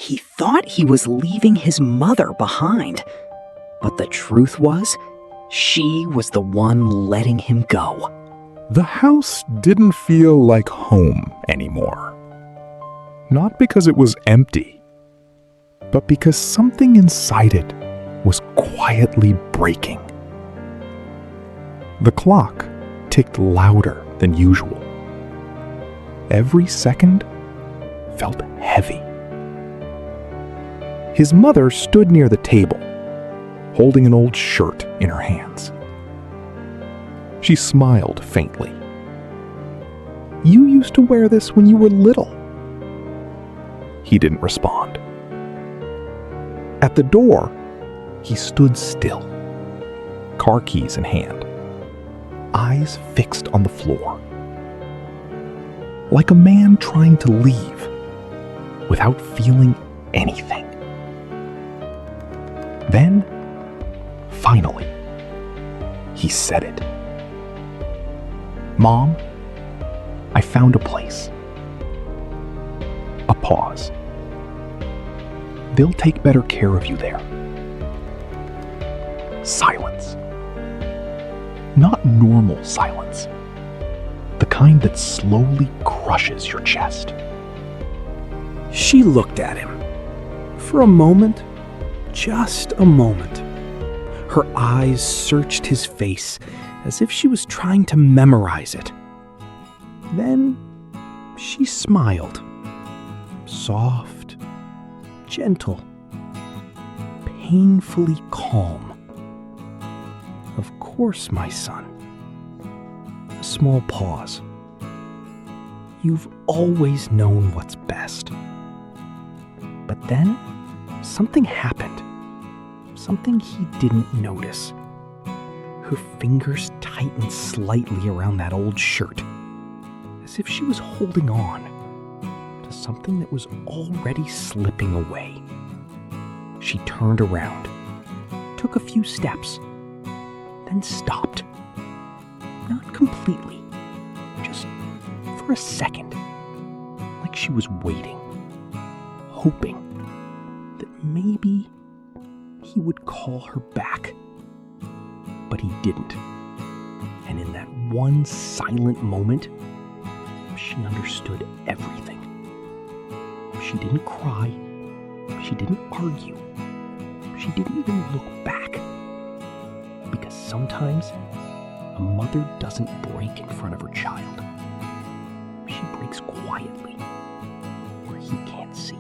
He thought he was leaving his mother behind, but the truth was, she was the one letting him go. The house didn't feel like home anymore. Not because it was empty, but because something inside it was quietly breaking. The clock ticked louder than usual. Every second felt heavy. His mother stood near the table, holding an old shirt in her hands. She smiled faintly. "You used to wear this when you were little." He didn't respond. At the door, he stood still, car keys in hand, eyes fixed on the floor, like a man trying to leave without feeling anything. Then, finally, he said it. "Mom, I found a place." A pause. "They'll take better care of you there." Silence. Not normal silence. The kind that slowly crushes your chest. She looked at him. For a moment, just a moment. Her eyes searched his face as if she was trying to memorize it. Then she smiled. Soft, gentle, painfully calm. "Of course, my son." A small pause. "You've always known what's best." But then, something happened. Something he didn't notice. Her fingers tightened slightly around that old shirt, as if she was holding on to something that was already slipping away. She turned around, took a few steps, then stopped. Not completely, just for a second, like she was waiting, hoping that maybe he would call her back. But he didn't. And in that one silent moment, she understood everything. She didn't cry. She didn't argue. She didn't even look back. Because sometimes a mother doesn't break in front of her child. She breaks quietly, where he can't see.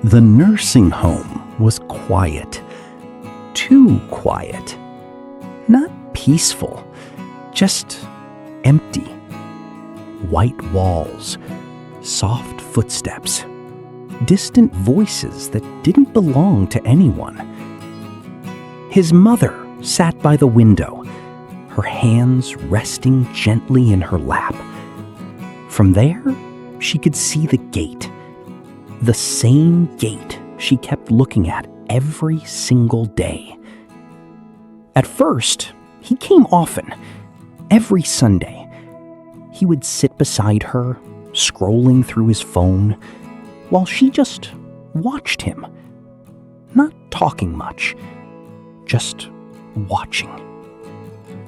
The nursing home was quiet. Too quiet. Not peaceful, just empty. White walls, soft footsteps, distant voices that didn't belong to anyone. His mother sat by the window, her hands resting gently in her lap. From there, she could see the gate. The same gate she kept looking at every single day. At first, he came often, every Sunday. He would sit beside her, scrolling through his phone, while she just watched him. Not talking much, just watching.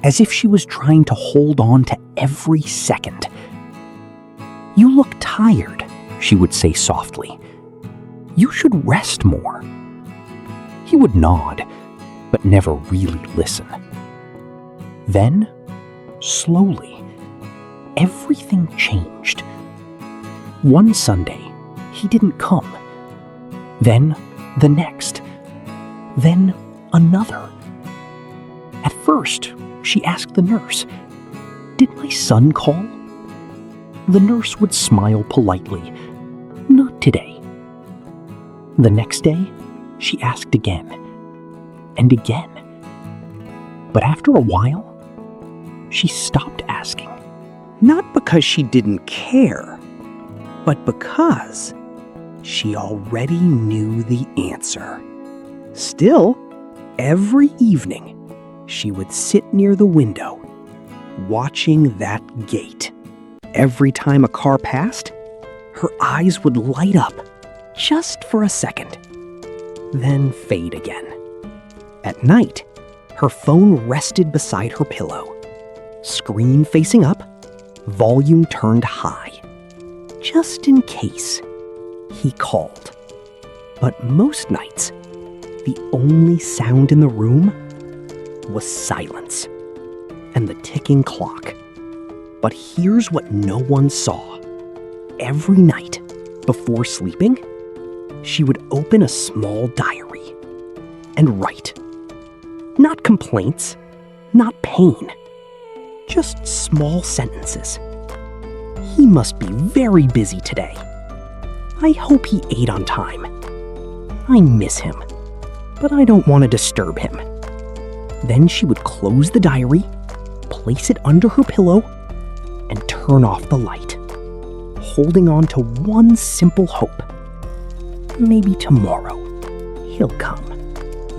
As if she was trying to hold on to every second. "You look tired," she would say softly. "You should rest more." He would nod, but never really listen. Then, slowly, everything changed. One Sunday, he didn't come. Then, the next. Then, another. At first, she asked the nurse, "Did my son call?" The nurse would smile politely. "Not today." The next day, she asked again, and again. But after a while, she stopped asking. Not because she didn't care, but because she already knew the answer. Still, every evening, she would sit near the window, watching that gate. Every time a car passed, her eyes would light up, just for a second, then fade again. At night, her phone rested beside her pillow, screen facing up, volume turned high, just in case he called. But most nights, the only sound in the room was silence and the ticking clock. But here's what no one saw. Every night, before sleeping, she would open a small diary and write. Not complaints, not pain, just small sentences. He must be very busy today. I hope he ate on time. I miss him, but I don't want to disturb him. Then she would close the diary, place it under her pillow, and turn off the light, holding on to one simple hope. Maybe tomorrow he'll come.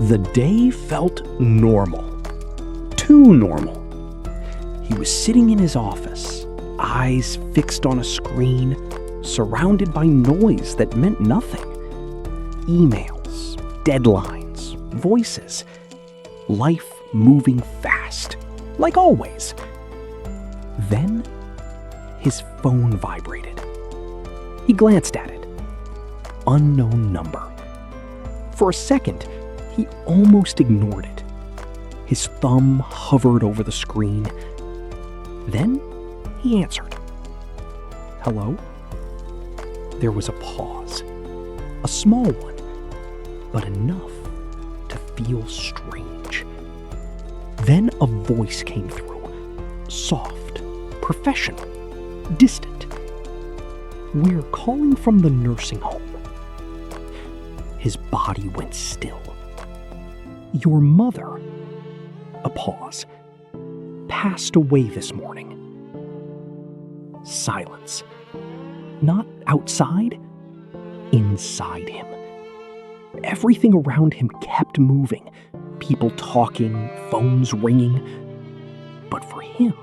The day felt normal. Too normal. He was sitting in his office, eyes fixed on a screen, surrounded by noise that meant nothing. Emails, deadlines, voices. Life moving fast, like always. Then, his phone vibrated. He glanced at it. Unknown number. For a second, he almost ignored it. His thumb hovered over the screen. Then, he answered. Hello? There was a pause. A small one, but enough to feel strange. Then a voice came through. Soft, professional, distant. We're calling from the nursing home. His body went still. Your mother, a pause, passed away this morning. Silence. Not outside, inside him. Everything around him kept moving. People talking, phones ringing. But for him,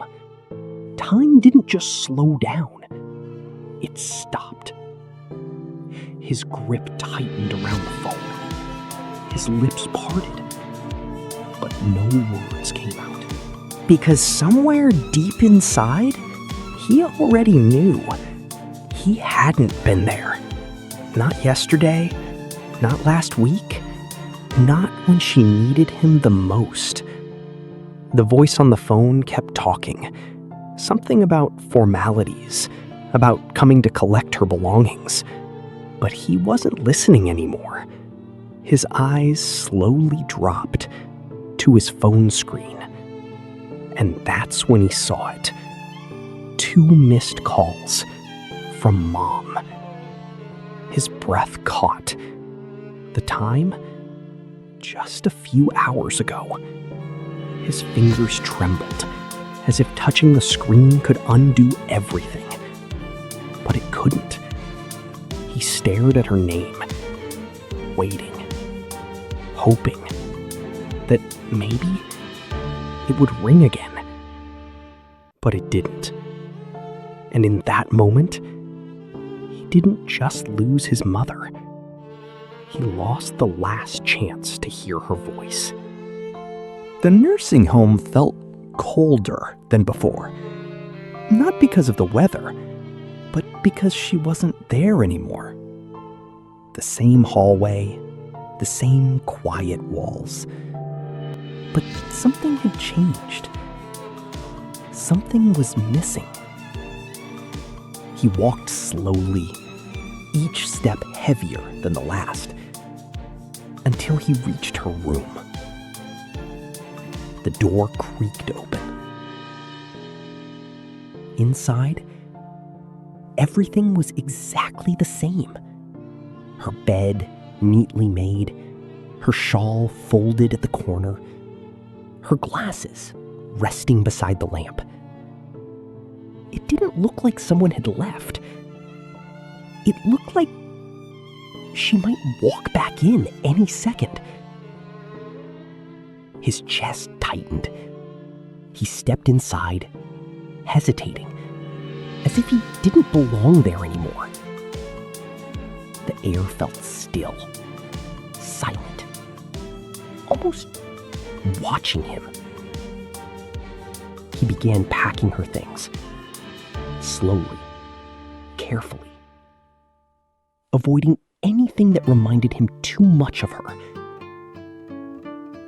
time didn't just slow down. It stopped. His grip tightened around the phone. His lips parted. But no words came out. Because somewhere deep inside, he already knew. He hadn't been there. Not yesterday, not last week, not when she needed him the most. The voice on the phone kept talking. Something about formalities, about coming to collect her belongings. But he wasn't listening anymore. His eyes slowly dropped to his phone screen. And that's when he saw it. 2 missed calls from Mom. His breath caught. The time? Just a few hours ago. His fingers trembled, as if touching the screen could undo everything. But it couldn't. He stared at her name, waiting, hoping that maybe it would ring again. But it didn't. And in that moment, he didn't just lose his mother. He lost the last chance to hear her voice. The nursing home felt colder than before. Not because of the weather, but because she wasn't there anymore. The same hallway, the same quiet walls. But something had changed. Something was missing. He walked slowly, each step heavier than the last, until he reached her room. The door creaked open. Inside, everything was exactly the same. Her bed, neatly made, her shawl folded at the corner, her glasses resting beside the lamp. It didn't look like someone had left. It looked like she might walk back in any second. His chest tightened. He stepped inside, hesitating, as if he didn't belong there anymore. The air felt still, silent, almost watching him. He began packing her things, slowly, carefully, avoiding anything that reminded him too much of her.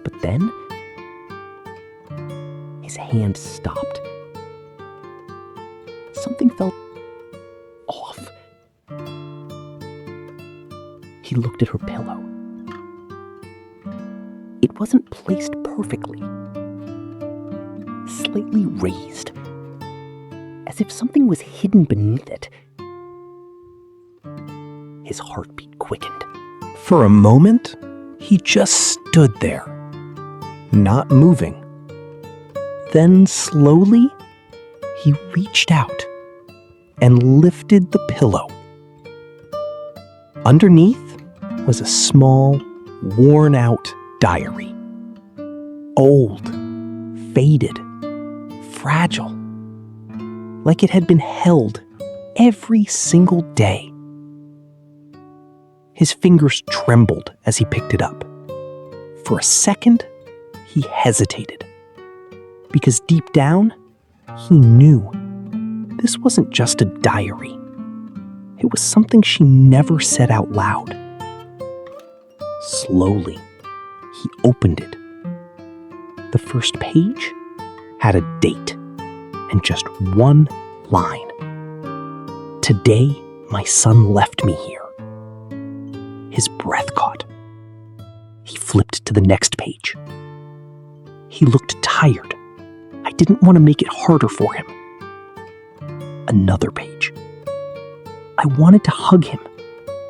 But then, his hand stopped. Something felt off. He looked at her pillow. It wasn't placed perfectly. Slightly raised, as if something was hidden beneath it. His heartbeat quickened. For a moment, he just stood there, not moving. Then slowly, he reached out and lifted the pillow. Underneath was a small, worn-out diary. Old, faded, fragile, like it had been held every single day. His fingers trembled as he picked it up. For a second, he hesitated, because deep down, he knew this wasn't just a diary. It was something she never said out loud. Slowly, he opened it. The first page had a date and just one line. Today, my son left me here. His breath caught. He flipped to the next page. He looked tired. I didn't want to make it harder for him. Another page. I wanted to hug him,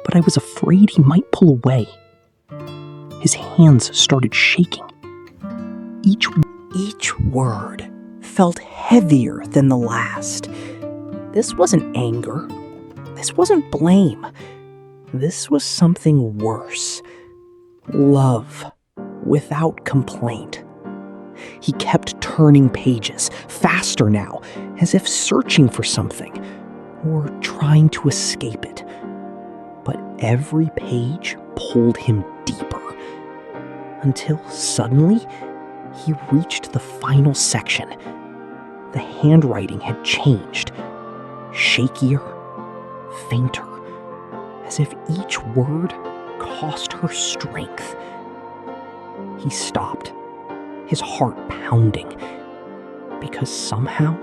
but I was afraid he might pull away. His hands started shaking. Each word felt heavier than the last. This wasn't anger. This wasn't blame. This was something worse. Love, without complaint. He kept turning pages, faster now, as if searching for something, or trying to escape it. But every page pulled him deeper, until suddenly he reached the final section. The handwriting had changed, shakier, fainter, as if each word cost her strength. He stopped, his heart pounding, because somehow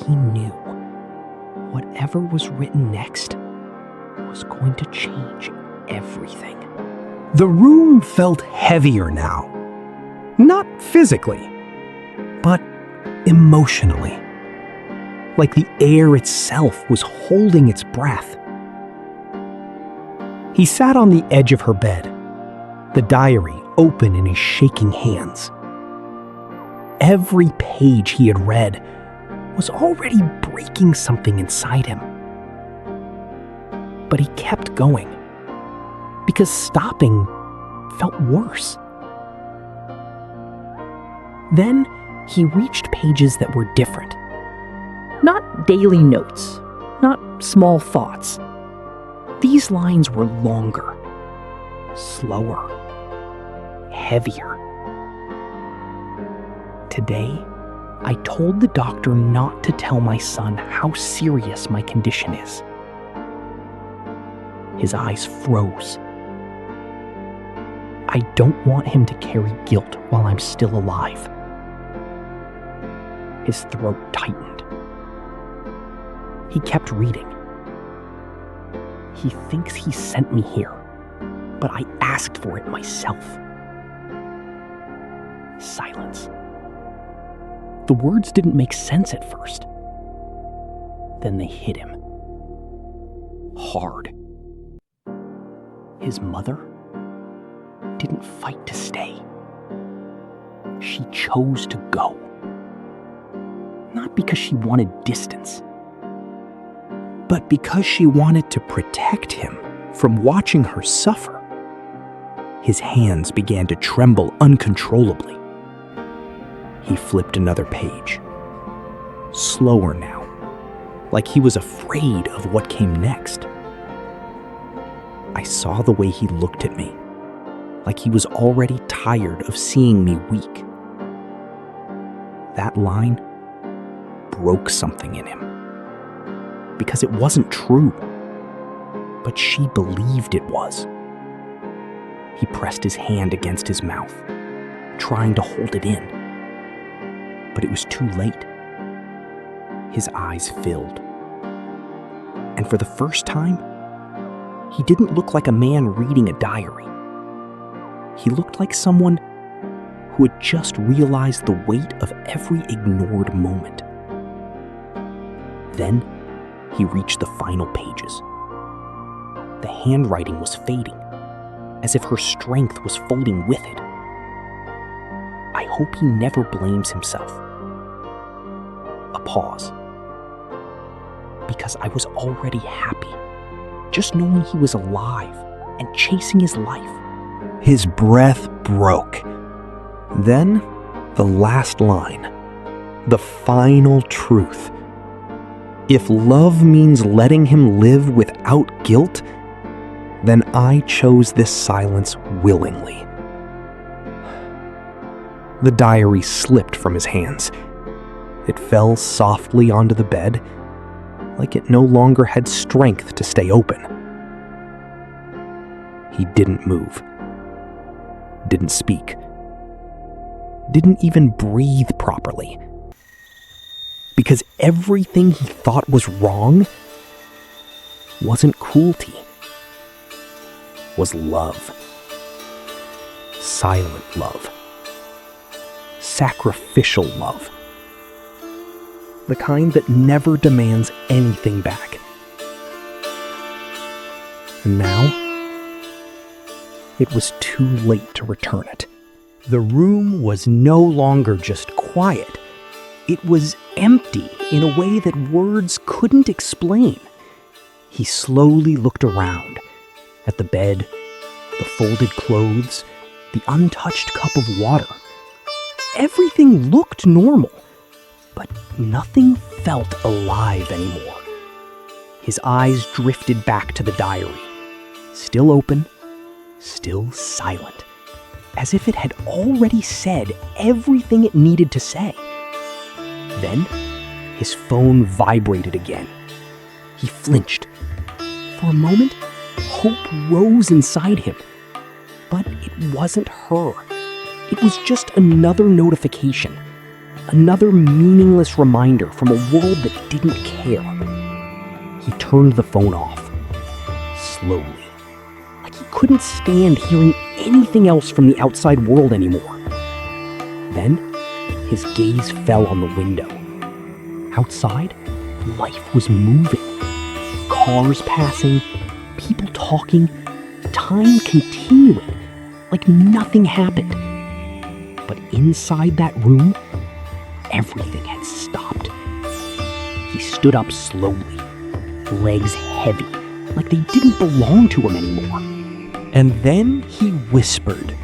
he knew whatever was written next was going to change everything. The room felt heavier now. Not physically, but emotionally. Like the air itself was holding its breath. He sat on the edge of her bed, the diary open in his shaking hands. Every page he had read was already breaking something inside him. But he kept going, because stopping felt worse. Then he reached pages that were different. Not daily notes, not small thoughts. These lines were longer, slower, heavier. Today, I told the doctor not to tell my son how serious my condition is. His eyes froze. I don't want him to carry guilt while I'm still alive. His throat tightened. He kept reading. He thinks he sent me here, but I asked for it myself. Silence. The words didn't make sense at first. Then they hit him. Hard. His mother didn't fight to stay. She chose to go. Not because she wanted distance, but because she wanted to protect him from watching her suffer. His hands began to tremble uncontrollably. He flipped another page. Slower now, like he was afraid of what came next. I saw the way he looked at me, like he was already tired of seeing me weak. That line broke something in him. Because it wasn't true, but she believed it was. He pressed his hand against his mouth, trying to hold it in. But it was too late. His eyes filled. And for the first time, he didn't look like a man reading a diary. He looked like someone who had just realized the weight of every ignored moment. Then he reached the final pages. The handwriting was fading, as if her strength was fading with it. I hope he never blames himself. A pause. Because I was already happy, just knowing he was alive and chasing his life. His breath broke. Then, the last line. The final truth. If love means letting him live without guilt, then I chose this silence willingly. The diary slipped from his hands. It fell softly onto the bed, like it no longer had strength to stay open. He didn't move, didn't speak, didn't even breathe properly. Because everything he thought was wrong wasn't cruelty, was love. Silent love. Sacrificial love. The kind that never demands anything back. And now, it was too late to return it. The room was no longer just quiet. It was empty in a way that words couldn't explain. He slowly looked around at the bed, the folded clothes, the untouched cup of water. Everything looked normal, but nothing felt alive anymore. His eyes drifted back to the diary, still open, still silent, as if it had already said everything it needed to say. Then, his phone vibrated again. He flinched. For a moment, hope rose inside him. But it wasn't her. It was just another notification. Another meaningless reminder from a world that didn't care. He turned the phone off. Slowly. Like he couldn't stand hearing anything else from the outside world anymore. Then, his gaze fell on the window. Outside, life was moving. Cars passing, people talking, time continuing, like nothing happened. But inside that room, everything had stopped. He stood up slowly, legs heavy, like they didn't belong to him anymore. And then he whispered,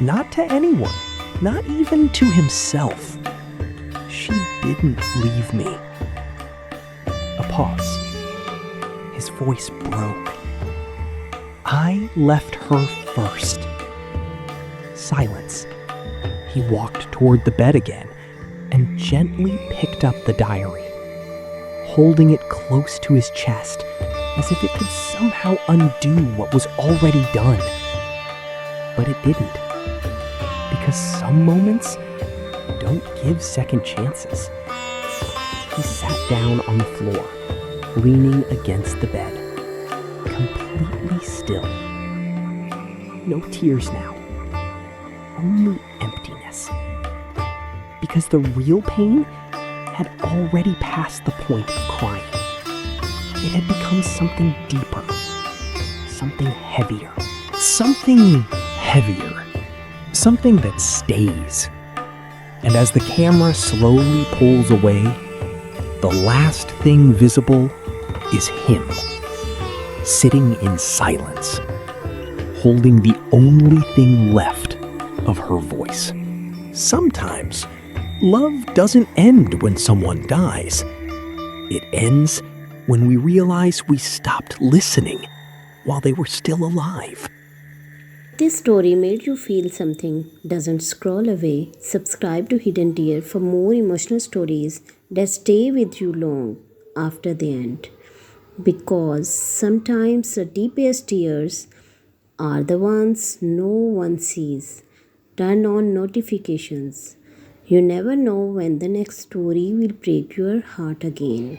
not to anyone, not even to himself. She didn't leave me. A pause. His voice broke. I left her first. Silence. He walked toward the bed again and gently picked up the diary, holding it close to his chest as if it could somehow undo what was already done. But it didn't. Because some moments don't give second chances. He sat down on the floor, leaning against the bed, completely still. No tears now, only emptiness. Because the real pain had already passed the point of crying. It had become something deeper, something heavier. Something heavier, something that stays. And as the camera slowly pulls away, the last thing visible is him, sitting in silence, holding the only thing left of her voice. Sometimes, love doesn't end when someone dies. It ends when we realize we stopped listening while they were still alive. This story made you feel something. Doesn't scroll away. Subscribe to Hidden Tear for more emotional stories that stay with you long after the end. Because sometimes the deepest tears are the ones no one sees. Turn on notifications. You never know when the next story will break your heart again.